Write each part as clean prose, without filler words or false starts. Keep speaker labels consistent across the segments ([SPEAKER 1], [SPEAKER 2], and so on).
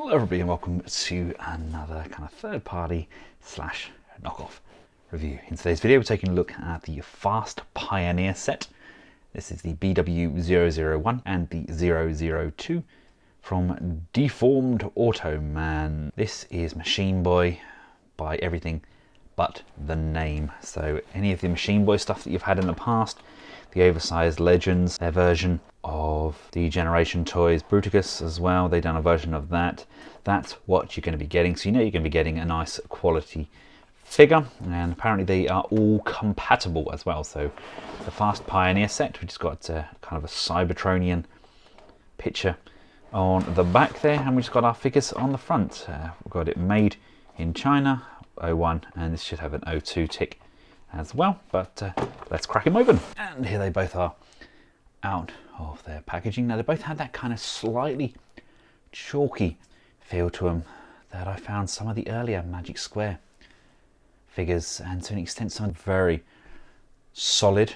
[SPEAKER 1] Hello everybody and welcome to another kind of third party slash knockoff review. In today's video we're taking a look at the Fast Pioneer set. This is the BW-001 and the 002 from Deformed Automan. This is Machine Boy by everything but the name. So any of the Machine Boy stuff that you've had in the past, the oversized Legends, their version of the Generation Toys Bruticus as well, they've done a version of that. That's what you're going to be getting, so you know you're going to be getting a nice quality figure, and apparently they are all compatible as well. So the Fast Pioneer set, which has got kind of a Cybertronian picture on the back there, and we've just got our figures on the front. We've got it made in China, 01, and this should have an 02 tick as well, but let's crack them open. And here they both are out of their packaging. Now they both had that kind of slightly chalky feel to them that I found some of the earlier Magic Square figures, and to an extent some very solid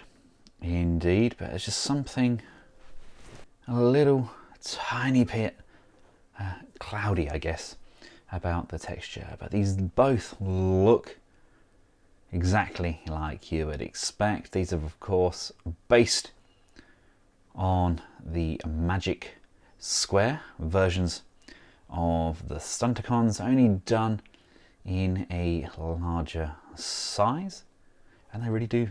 [SPEAKER 1] indeed, but it's just something a little tiny bit cloudy, I guess, about the texture. But these both look exactly like you would expect. These are of course based on the Magic Square versions of the Stunticons, only done in a larger size, and they really do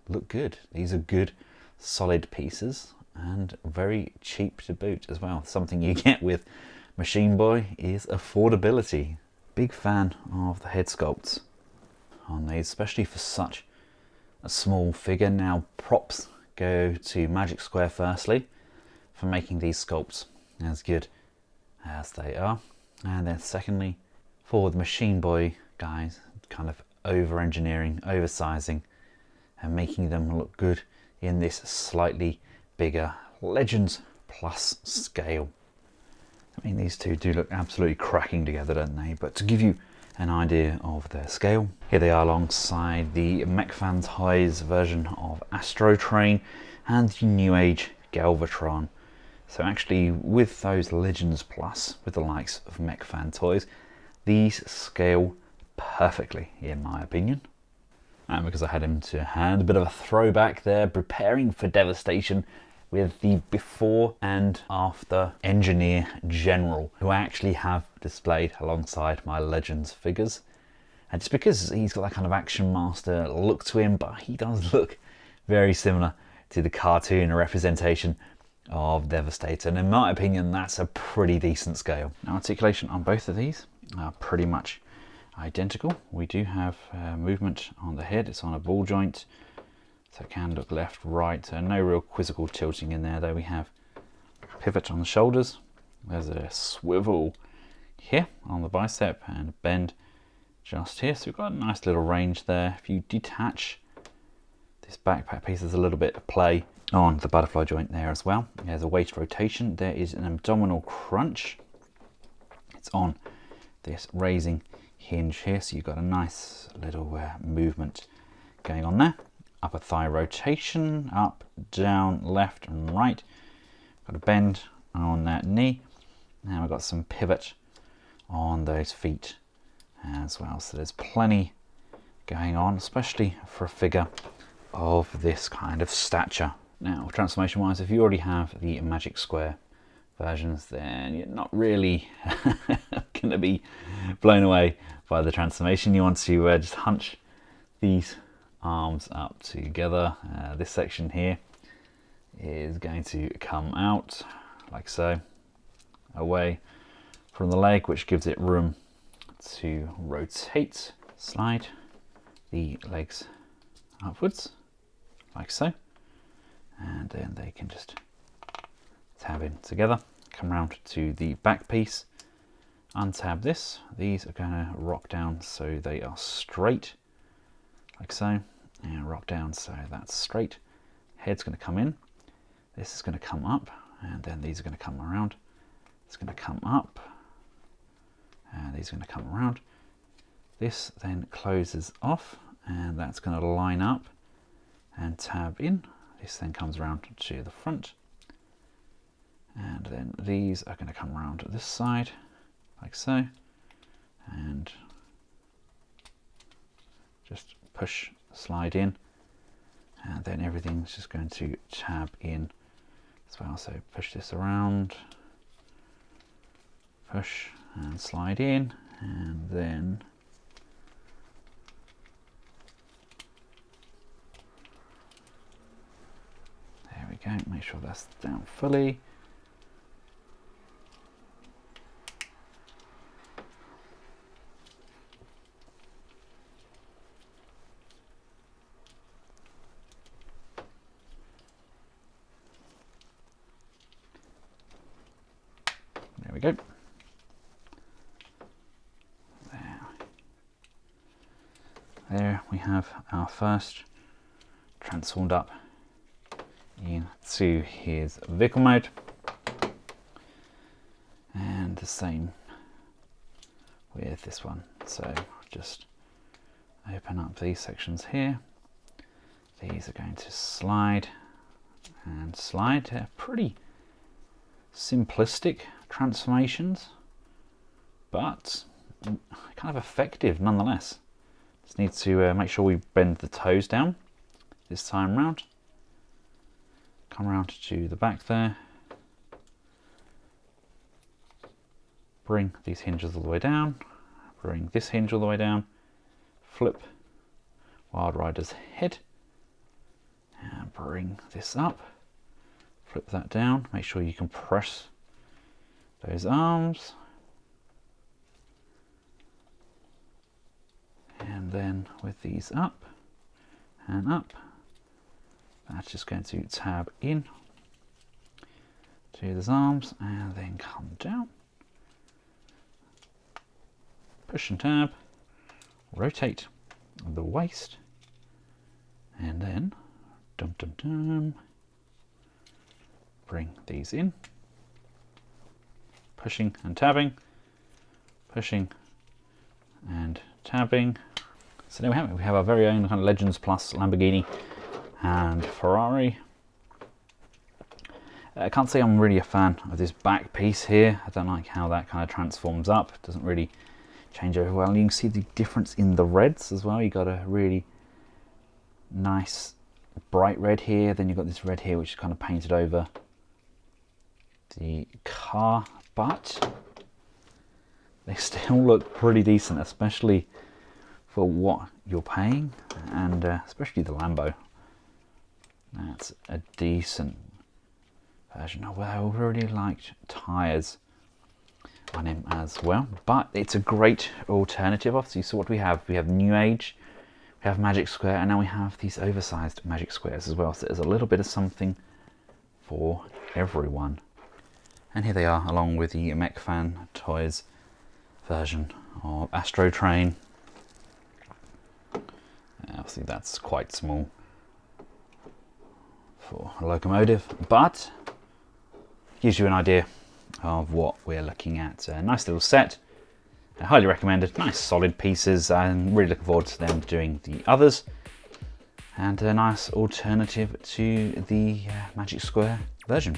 [SPEAKER 1] look good. These are good solid pieces and very cheap to boot as well. Something you get with Machine Boy is affordability. Big fan of the head sculpts on these, especially for such a small figure. Now props go to Magic Square firstly for making these sculpts as good as they are, and then secondly for the Machine Boy guys kind of over engineering, oversizing and making them look good in this slightly bigger Legends Plus scale. I mean, these two do look absolutely cracking together, don't they? But to give you an idea of their scale, here they are alongside the Mech Toys version of Astro Train and the New Age Galvatron. So actually with those Legends Plus, with the likes of Mech Toys, these scale perfectly in my opinion. And because I had him to hand, a bit of a throwback there, preparing for devastation with the before and after Engineer General, who I actually have displayed alongside my Legends figures. And just because he's got that kind of Action Master look to him, but he does look very similar to the cartoon representation of Devastator, and in my opinion that's a pretty decent scale. Now articulation on both of these are pretty much identical. We do have movement on the head, it's on a ball joint, so it can look left, right, so no real quizzical tilting in there, though we have pivot on the shoulders, there's a swivel here on the bicep and a bend just here, so we've got a nice little range there. If you detach this backpack piece, there's a little bit of play on the butterfly joint there as well. There's a waist rotation, there is an abdominal crunch, it's on this raising hinge here, so you've got a nice little movement going on there. Upper thigh rotation, up, down, left and right. Got a bend on that knee. Now we've got some pivot on those feet as well. So there's plenty going on, especially for a figure of this kind of stature. Now transformation wise, if you already have the Magic Square versions, then you're not really going to be blown away by the transformation. You want to just hunch these arms up together. This section here is going to come out like so, away from the leg, which gives it room to rotate. Slide the legs upwards like so, and then they can just tab in together. Come round to the back piece, untab this. These are going to rock down so they are straight like so, and rock down so that's straight. Head's going to come in, this is going to come up, and then these are going to come around. It's going to come up, and these are going to come around. This then closes off, and that's going to line up and tab in. This then comes around to the front, and then these are going to come around to this side like so, and just push, slide in, and then everything's just going to tab in as well. So push this around, push and slide in, and then there we go. Make sure that's down fully. There we go. There we have our first transformed up into his vehicle mode, and the same with this one. So just open up these sections here. These are going to slide and slide. They're pretty simplistic transformations, but kind of effective nonetheless. Just need to make sure we bend the toes down this time round. Come around to the back there. Bring these hinges all the way down. Bring this hinge all the way down. Flip Wildrider's head. And bring this up. Flip that down. Make sure you compress those arms. And then with these up and up, that's just going to tab in to those arms and then come down. Push and tab, rotate the waist, and then dum dum dum, bring these in, pushing and tabbing, pushing and tabbing. So there we have it. We have our very own kind of Legends Plus Lamborghini and Ferrari. I can't say I'm really a fan of this back piece here. I don't like how that kind of transforms up. It doesn't really change over well. You can see the difference in the reds as well. You got a really nice bright red here. Then you've got this red here, which is kind of painted over the car, but they still look pretty decent, especially for what you're paying, and especially the Lambo. That's a decent version. Oh, well, I really liked tyres on him as well, but it's a great alternative. Obviously, so what do we have? We have New Age, we have Magic Square, and now we have these oversized Magic Squares as well. So there's a little bit of something for everyone. And here they are, along with the Mech Fan Toys version of Astro Train. Obviously that's quite small for a locomotive, but gives you an idea of what we're looking at. A nice little set, I highly recommended. Nice solid pieces. I'm really looking forward to them doing the others, and a nice alternative to the Magic Square version.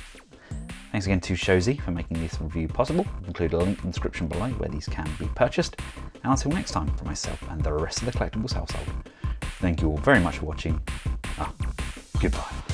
[SPEAKER 1] Thanks again to Shozy for making this review possible. I'll include a link in the description below where these can be purchased. And until next time, from myself and the rest of the Collectables household, thank you all very much for watching. Goodbye.